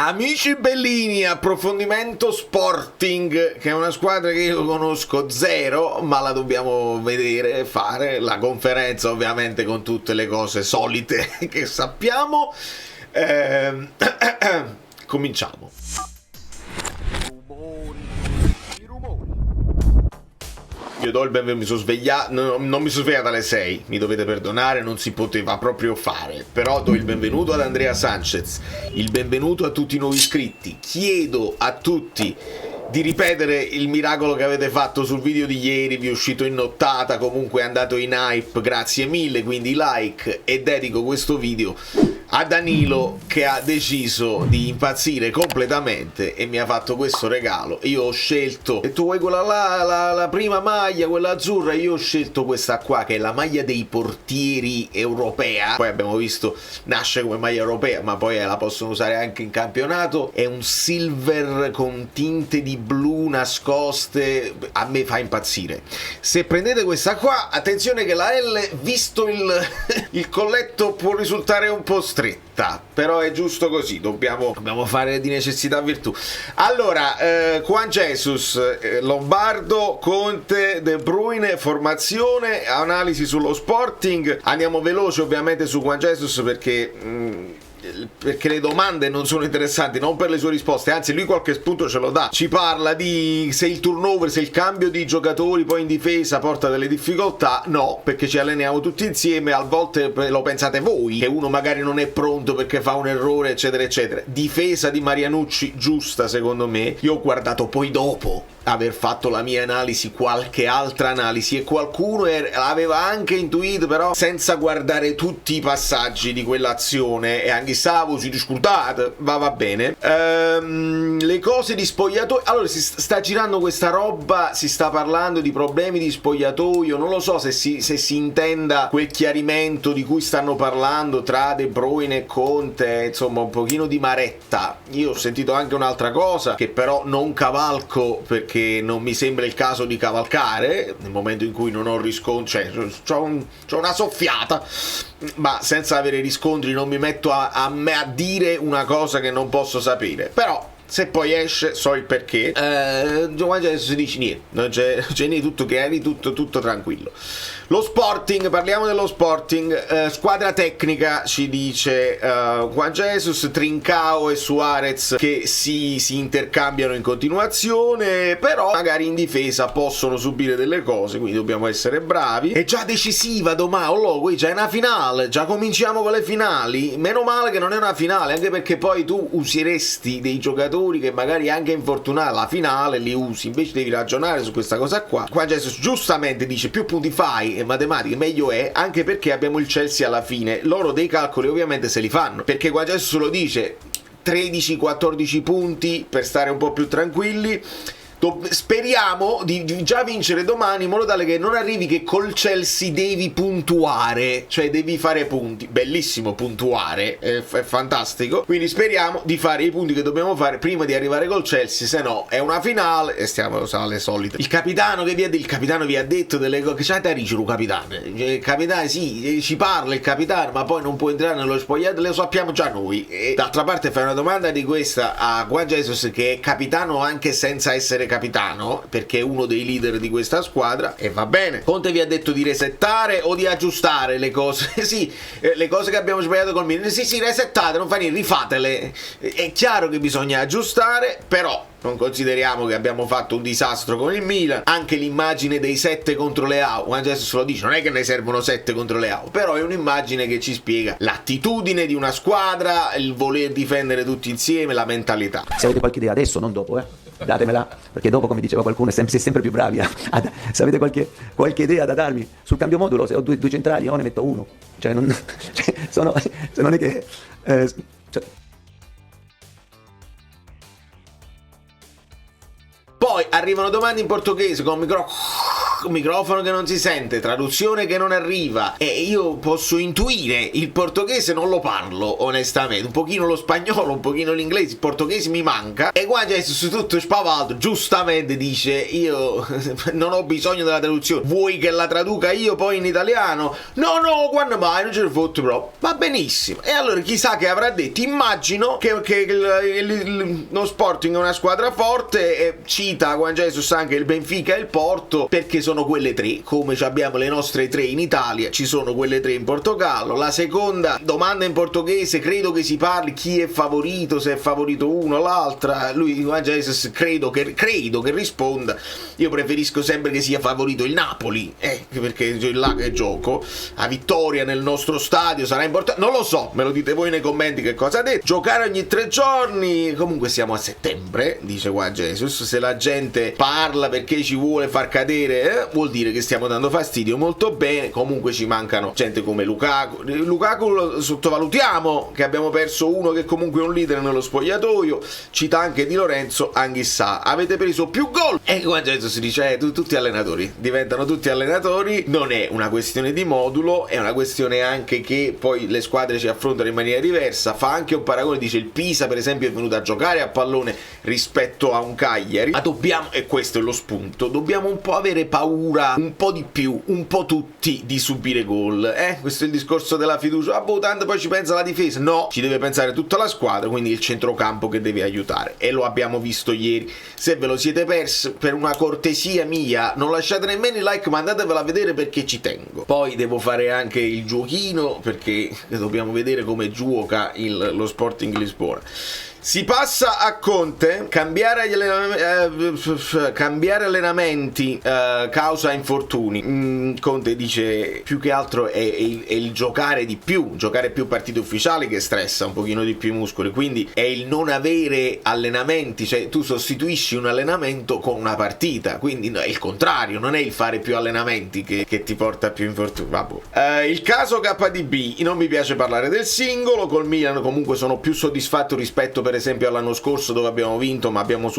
Amici bellini, approfondimento Sporting, che è una squadra che io conosco zero, ma la dobbiamo vedere, fare la conferenza ovviamente con tutte le cose solite che sappiamo. Cominciamo. Io do il benvenuto, mi sono svegliato, non mi sono svegliato alle 6, mi dovete perdonare, non si poteva proprio fare, però do il benvenuto ad Andrea Sanchez, il benvenuto a tutti i nuovi iscritti, chiedo a tutti di ripetere il miracolo che avete fatto sul video di ieri, vi è uscito in nottata, comunque è andato in hype, grazie mille, quindi like, e dedico questo video a Danilo che ha deciso di impazzire completamente e mi ha fatto questo regalo. Io ho scelto, e tu vuoi quella là, la prima maglia, quella azzurra, io ho scelto questa qua che è la maglia dei portieri europea, poi abbiamo visto nasce come maglia europea ma poi la possono usare anche in campionato, è un silver con tinte di blu nascoste, a me fa impazzire. Se prendete questa qua, attenzione che la L, visto il colletto, può risultare un po' stretta, però è giusto così, dobbiamo fare di necessità virtù. Allora, Juan Jesus, Lombardo, Conte, De Bruyne, formazione, analisi sullo Sporting. Andiamo veloce ovviamente su Juan Jesus perché le domande non sono interessanti, non per le sue risposte, anzi lui qualche spunto ce lo dà, ci parla di se il turnover, se il cambio di giocatori poi in difesa porta delle difficoltà. No, perché ci alleniamo tutti insieme, a volte lo pensate voi che uno magari non è pronto perché fa un errore eccetera eccetera. Difesa di Marianucci giusta secondo me, io ho guardato poi dopo aver fatto la mia analisi qualche altra analisi e qualcuno aveva anche intuito, però senza guardare tutti i passaggi di quell'azione, e anche stavo si discutate, va bene. Le cose di spogliatoio, allora si sta girando questa roba, si sta parlando di problemi di spogliatoio, non lo so se si intenda quel chiarimento di cui stanno parlando tra De Bruyne e Conte, insomma un pochino di maretta. Io ho sentito anche un'altra cosa che però non cavalco perché non mi sembra il caso di cavalcare nel momento in cui non ho riscontri, cioè c'ho una soffiata, ma senza avere riscontri non mi metto a dire una cosa che non posso sapere, però se poi esce so il perché. Giovanni adesso si dice niente, non c'è niente, tutto chiari, tutto tranquillo. Lo Sporting, parliamo dello Sporting, squadra tecnica ci dice Juan Jesus, Trincao e Suarez che si intercambiano in continuazione, però magari in difesa possono subire delle cose, quindi dobbiamo essere bravi. È già decisiva domani, qui c'è una finale, già cominciamo con le finali, meno male che non è una finale, anche perché poi tu useresti dei giocatori che magari anche infortunati alla finale li usi, invece devi ragionare su questa cosa qua. Juan Jesus giustamente dice più punti fai e matematica meglio è, anche perché abbiamo il Chelsea alla fine, loro dei calcoli ovviamente se li fanno, perché qua adesso lo dice 13-14 punti per stare un po' più tranquilli. Speriamo di già vincere domani in modo tale che non arrivi che col Chelsea devi puntuare, cioè devi fare punti. Bellissimo puntuare, è fantastico, quindi speriamo di fare i punti che dobbiamo fare prima di arrivare col Chelsea, se no è una finale e stiamo alle solite. Il capitano vi ha detto delle cose che c'è da ricere il capitano sì, ci parla il capitano, ma poi non può entrare nello spogliato, lo sappiamo già noi. E d'altra parte fai una domanda di questa a Juan Jesus che è capitano anche senza essere capitano, perché è uno dei leader di questa squadra, e va bene. Conte vi ha detto di resettare o di aggiustare le cose sì, le cose che abbiamo sbagliato col Milan, sì resettate, non fa niente, rifatele. È chiaro che bisogna aggiustare, però non consideriamo che abbiamo fatto un disastro con il Milan. Anche l'immagine dei 7 contro le AU, quando adesso se lo dice, non è che ne servono 7 contro le AU, però è un'immagine che ci spiega l'attitudine di una squadra, il voler difendere tutti insieme, la mentalità. Se avete qualche idea adesso, non dopo, datemela, perché dopo, come diceva qualcuno, si è sempre più bravi. Se avete qualche idea da darmi sul cambio modulo, se ho due centrali o ne metto uno, cioè non, se non è che Poi arrivano domande in portoghese con il microfono microfono che non si sente, traduzione che non arriva, e io posso intuire, il portoghese non lo parlo onestamente, un pochino lo spagnolo, un pochino l'inglese, il portoghese mi manca, e qua Jesus tutto spavaldo giustamente dice: io non ho bisogno della traduzione, vuoi che la traduca io poi in italiano? No, quando mai, non ce ne fotte proprio. Va benissimo. E allora chissà che avrà detto. Immagino che lo Sporting è una squadra forte, e cita Juan Jesus anche il Benfica e il Porto, perché sono quelle tre, come abbiamo le nostre tre in Italia, ci sono quelle tre in Portogallo. La seconda domanda in portoghese, credo che si parli chi è favorito, se è favorito uno o l'altra. Lui, Juan Jesus, credo che risponda: io preferisco sempre che sia favorito il Napoli, perché è là che gioco, a vittoria nel nostro stadio sarà importante. Non lo so, me lo dite voi nei commenti che cosa ha detto. Giocare ogni 3 giorni, comunque siamo a settembre, dice Juan Jesus, se la gente parla perché ci vuole far cadere, vuol dire che stiamo dando fastidio. Molto bene. Comunque ci mancano gente come Lukaku lo sottovalutiamo, che abbiamo perso uno che comunque è un leader nello spogliatoio. Cita anche Di Lorenzo: Anghissà, avete preso più gol. E Juan Jesus dice: tutti allenatori, diventano tutti allenatori. Non è una questione di modulo, è una questione anche che poi le squadre ci affrontano in maniera diversa. Fa anche un paragone, dice: il Pisa per esempio è venuto a giocare a pallone rispetto a un Cagliari, ma dobbiamo, e questo è lo spunto, dobbiamo un po' avere paura, un po' di più, un po' tutti, di subire gol. Questo è il discorso della fiducia. Tanto poi ci pensa la difesa. No, ci deve pensare tutta la squadra, quindi il centrocampo che deve aiutare, e lo abbiamo visto ieri. Se ve lo siete persi, per una cortesia mia, non lasciate nemmeno il like, ma andatevela a vedere perché ci tengo. Poi devo fare anche il giochino, perché dobbiamo vedere come gioca lo Sporting Lisbona. Si passa a Conte, cambiare allenamenti causa infortuni. Conte dice più che altro è il giocare di più, giocare più partite ufficiali che stressa un pochino di più i muscoli, quindi è il non avere allenamenti, cioè tu sostituisci un allenamento con una partita, quindi è il contrario, non è il fare più allenamenti che ti porta a più infortuni. Il caso KDB, non mi piace parlare del singolo, col Milan comunque sono più soddisfatto rispetto per esempio all'anno scorso, dove abbiamo vinto ma abbiamo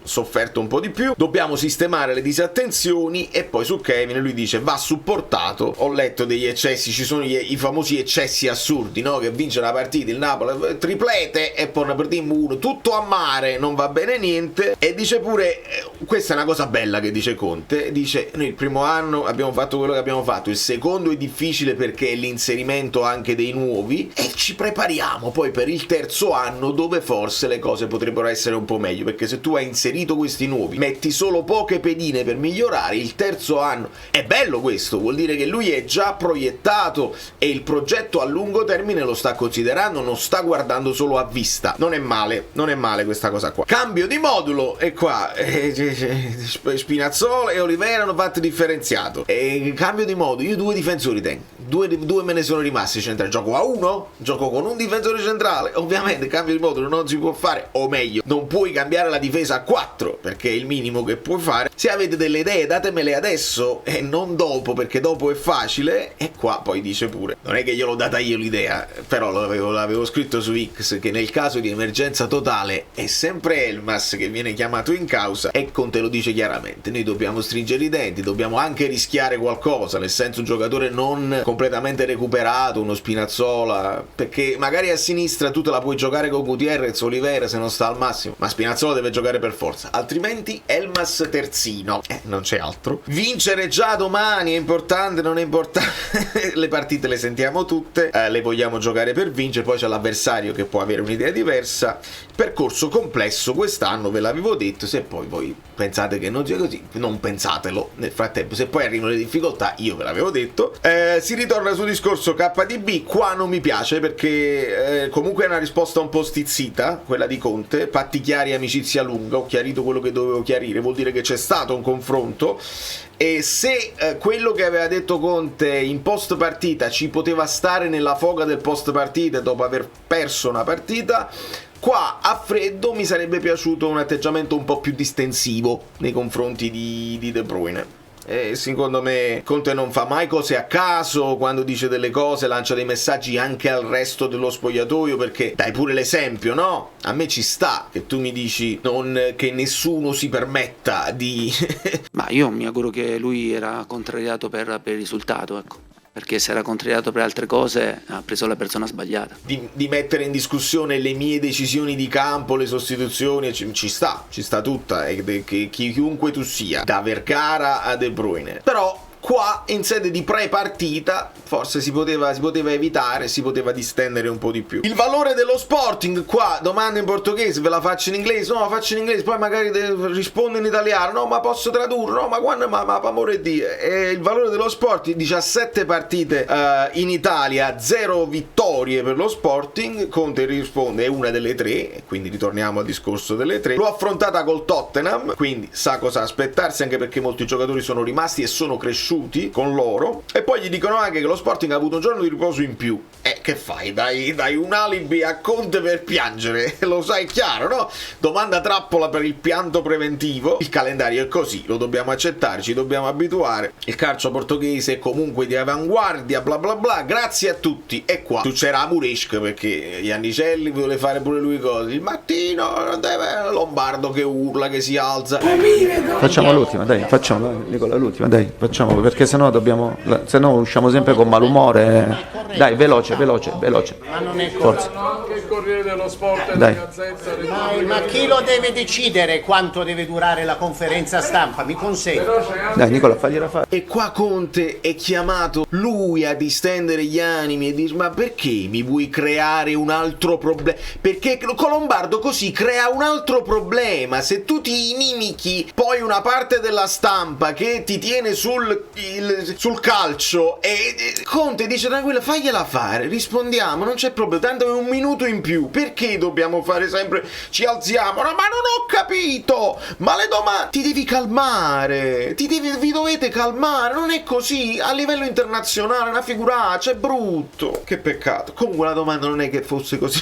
sofferto un po' di più. Dobbiamo sistemare le disattenzioni. E poi su Kevin lui dice: va supportato. Ho letto degli eccessi, ci sono i famosi eccessi assurdi, no? Che vince la partita il Napoli, triplete, e poi ne perdiamo uno, tutto a mare, non va bene niente. E dice pure, questa è una cosa bella che dice Conte, dice: noi il primo anno abbiamo fatto quello che abbiamo fatto, il secondo è difficile perché è l'inserimento anche dei nuovi, e ci prepariamo poi per il terzo anno, dove forse le cose potrebbero essere un po' meglio, perché se tu hai inserito questi nuovi, metti solo poche pedine per migliorare, il terzo anno è bello. Questo vuol dire che lui è già proiettato e il progetto a lungo termine lo sta considerando, non sta guardando solo a vista. Non è male questa cosa qua. Cambio di modulo, e qua Spinazzola e Olivera hanno fatto differenziato, e cambio di modulo, io due difensori tengo, due me ne sono rimasti centrali, gioco a uno, gioco con un difensore centrale. Ovviamente cambio di modulo non si può fare, o meglio, non puoi cambiare la difesa a 4, perché è il minimo che puoi fare. Se avete delle idee datemele adesso e non dopo, perché dopo è facile. E qua poi dice pure, non è che gliel'ho data io l'idea, però l'avevo scritto su X, che nel caso di emergenza totale è sempre Elmas che viene chiamato in causa, e Conte lo dice chiaramente: noi dobbiamo stringere i denti, dobbiamo anche rischiare qualcosa, nel senso un giocatore non completamente recuperato, uno Spinazzola, perché magari a sinistra tu te la puoi giocare con Gutierrez, Olivera se non sta al massimo, ma Spinazzola deve giocare per forza, altrimenti Elmas terzino, non c'è altro. Vincere già domani è importante, non è importante? Le partite le sentiamo tutte, le vogliamo giocare per vincere, poi c'è l'avversario che può avere un'idea diversa. Percorso complesso quest'anno, ve l'avevo detto. Se poi voi pensate che non sia così, non pensatelo. Nel frattempo, se poi arrivano le difficoltà, io ve l'avevo detto. Si ritorna sul discorso KDB. Qua non mi piace perché comunque è una risposta un po' stizzita, quella di Conte. Patti chiari, amicizia lunga. Ho chiarito quello che dovevo chiarire, vuol dire che c'è stato un confronto. E se quello che aveva detto Conte in post partita ci poteva stare nella foga del post partita dopo aver perso una partita, qua a freddo mi sarebbe piaciuto un atteggiamento un po' più distensivo nei confronti di De Bruyne. E secondo me Conte non fa mai cose a caso, quando dice delle cose lancia dei messaggi anche al resto dello spogliatoio, perché dai pure l'esempio, no? A me ci sta che tu mi dici che nessuno si permetta di... Ma io mi auguro che lui era contrariato per il risultato, ecco. Perché se era contrariato per altre cose ha preso la persona sbagliata. Di mettere in discussione le mie decisioni di campo, le sostituzioni, ci sta tutta, che chiunque tu sia, da Vergara a De Bruyne. Però qua in sede di pre-partita forse si poteva evitare, si poteva distendere un po' di più. Il valore dello Sporting, qua domanda in portoghese, ve la faccio in inglese? No, la faccio in inglese, poi magari rispondo in italiano. No, ma posso tradurre? No, ma quando? Ma amore di Dio. Il valore dello Sporting, 17 partite in Italia, 0 vittorie per lo Sporting. Conte risponde è una delle 3, quindi ritorniamo al discorso delle 3. L'ho affrontata col Tottenham, quindi sa cosa aspettarsi, anche perché molti giocatori sono rimasti e sono cresciuti con loro, e poi gli dicono anche che lo Sporting ha avuto un giorno di riposo in più. Che fai? Dai un alibi a Conte per piangere, lo sai chiaro, no? Domanda trappola per il pianto preventivo. Il calendario è così, lo dobbiamo accettare, ci dobbiamo abituare. Il calcio portoghese è comunque di avanguardia, bla bla bla, grazie a tutti. E qua tu c'era Murisk, perché Iannicelli vuole fare pure lui cose. Il mattino deve Lombardo che urla, che si alza. Facciamo l'ultima, dai, Nicola, l'ultima, dai, facciamo, perché sennò usciamo sempre con malumore. Dai, veloce. Ma non è Forza. Anche il Corriere dello Sport e Dai. la Gazzetta. Ma chi lo deve decidere quanto deve durare la conferenza stampa? Mi consente. Dai, Nicola, fagliela fare. E qua Conte è chiamato lui a distendere gli animi e dire ma perché mi vuoi creare un altro problema? Perché Colombardo così crea un altro problema. Se tu ti inimichi poi una parte della stampa che ti tiene sul calcio, e Conte dice tranquillo, fagliela fare, rispondiamo, non c'è problema, tanto è un minuto in più, perché dobbiamo fare sempre, ci alziamo, no, ma non ho capito, ma le domande, ti devi calmare, vi dovete calmare, non è così, a livello internazionale una figuraccia, è brutto, che peccato. Comunque la domanda non è che fosse così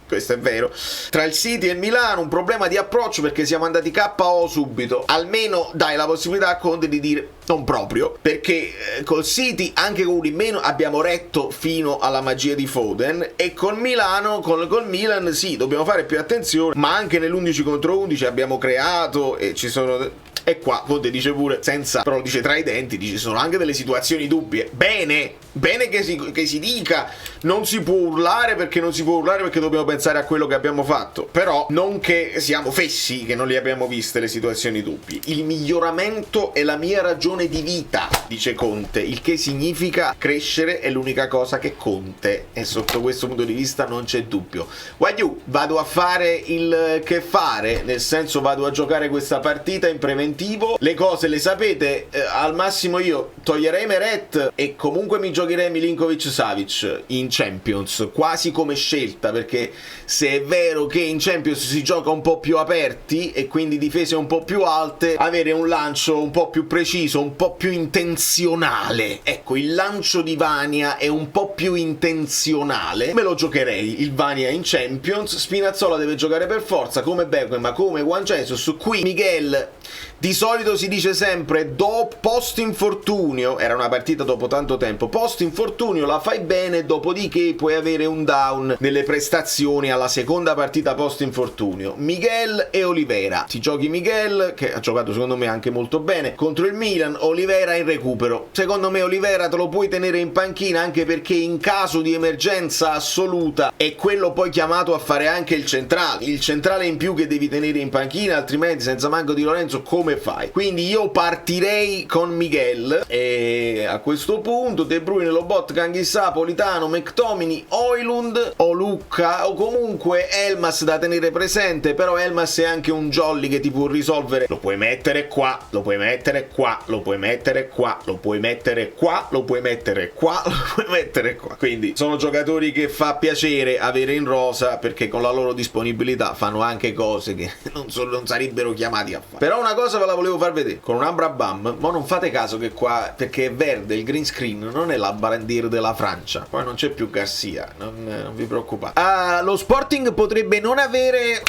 questo è vero. Tra il City e il Milano un problema di approccio, perché siamo andati KO subito. Almeno dai la possibilità a Conte di dire non proprio, perché col City anche con uno in meno abbiamo retto fino alla magia di Foden, e col Milano, col Milan sì, dobbiamo fare più attenzione, ma anche nell'11 contro 11 abbiamo creato e ci sono... E qua Conte dice pure, senza, però lo dice tra i denti, dice sono anche delle situazioni dubbie. Bene che si dica, non si può urlare perché dobbiamo pensare a quello che abbiamo fatto, però non che siamo fessi che non li abbiamo viste le situazioni dubbie. Il miglioramento è la mia ragione di vita, dice Conte, il che significa crescere è l'unica cosa che conta, e sotto questo punto di vista non c'è dubbio. Guagliù, vado a fare il che fare, nel senso vado a giocare questa partita in preventivo. Le cose le sapete, al massimo io toglierei Meret e comunque mi giocherei Milinkovic-Savic in Champions, quasi come scelta, perché se è vero che in Champions si gioca un po' più aperti e quindi difese un po' più alte, avere un lancio un po' più preciso, un po' più intenzionale, ecco, il lancio di Vania è un po' più intenzionale, me lo giocherei il Vania in Champions. Spinazzola deve giocare per forza come Beckham, ma come Juan Jesus. Qui Miguel di solito si dice sempre post infortunio, era una partita dopo tanto tempo, post infortunio la fai bene, dopodiché puoi avere un down nelle prestazioni alla seconda partita post infortunio. Miguel e Oliveira, ti giochi Miguel che ha giocato secondo me anche molto bene contro il Milan, Oliveira in recupero, secondo me Oliveira te lo puoi tenere in panchina, anche perché in caso di emergenza assoluta è quello poi chiamato a fare anche il centrale in più che devi tenere in panchina, altrimenti senza manco di Lorenzo come fai? Quindi io partirei con Miguel, e a questo punto De Bruyne, Lobotka, Anghissà, Politano, McTominay, Højlund o Lucca, o comunque Elmas da tenere presente, però Elmas è anche un jolly che ti può risolvere, lo puoi mettere qua, lo puoi mettere qua, lo puoi mettere qua, lo puoi mettere qua, lo puoi mettere qua, lo puoi mettere qua, quindi sono giocatori che fa piacere avere in rosa, perché con la loro disponibilità fanno anche cose che non sarebbero chiamati a fare. Però una cosa ve la volevo far vedere con un Amrabat, ma non fate caso che qua, perché è verde il green screen, non è la bandiera della Francia, poi non c'è più Garcia, non vi preoccupate. Lo Sporting potrebbe non avere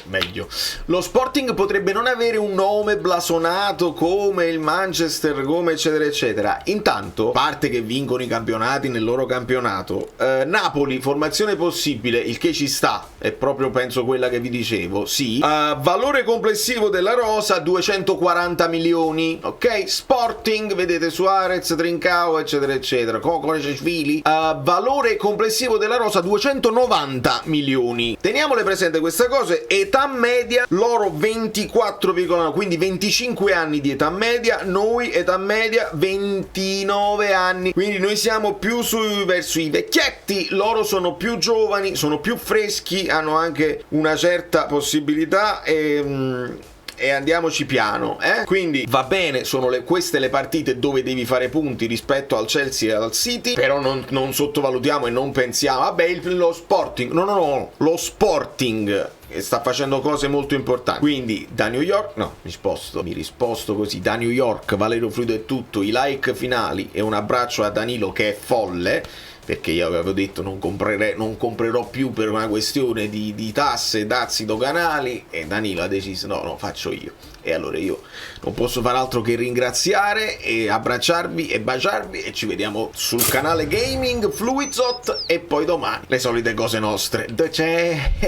Meglio. Lo Sporting potrebbe non avere un nome blasonato come il Manchester, come eccetera eccetera. Intanto, a parte che vincono i campionati nel loro campionato, Napoli, formazione possibile, il che ci sta, è proprio penso quella che vi dicevo, sì. Valore complessivo della rosa 240 milioni, ok? Sporting, vedete Suarez, Trincao eccetera eccetera, Kovacic, valore complessivo della rosa 290 milioni. Teniamole presente queste cose. Età media, loro 24,9, quindi 25 anni di età media, noi età media 29 anni, quindi noi siamo più verso i vecchietti, loro sono più giovani, sono più freschi, hanno anche una certa possibilità e andiamoci piano, quindi va bene, sono queste le partite dove devi fare punti rispetto al Chelsea e al City, però non sottovalutiamo e non pensiamo vabbè lo Sporting, no, lo Sporting sta facendo cose molto importanti, quindi da New York, mi risposto così, da New York, Valerio Fluido è tutto, i like finali e un abbraccio a Danilo che è folle, perché io avevo detto non comprerò più per una questione di tasse e dazi doganali, e Danilo ha deciso no, faccio io, e allora io non posso far altro che ringraziare e abbracciarvi e baciarvi, e ci vediamo sul canale Gaming Fluidzot, e poi domani le solite cose nostre, The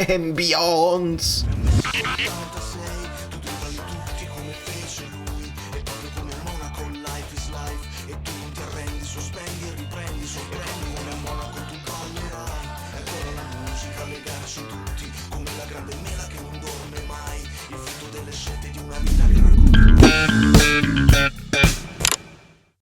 Champions. Come la grande mela che non dorme mai, il frutto delle scelte di una vita che racconta.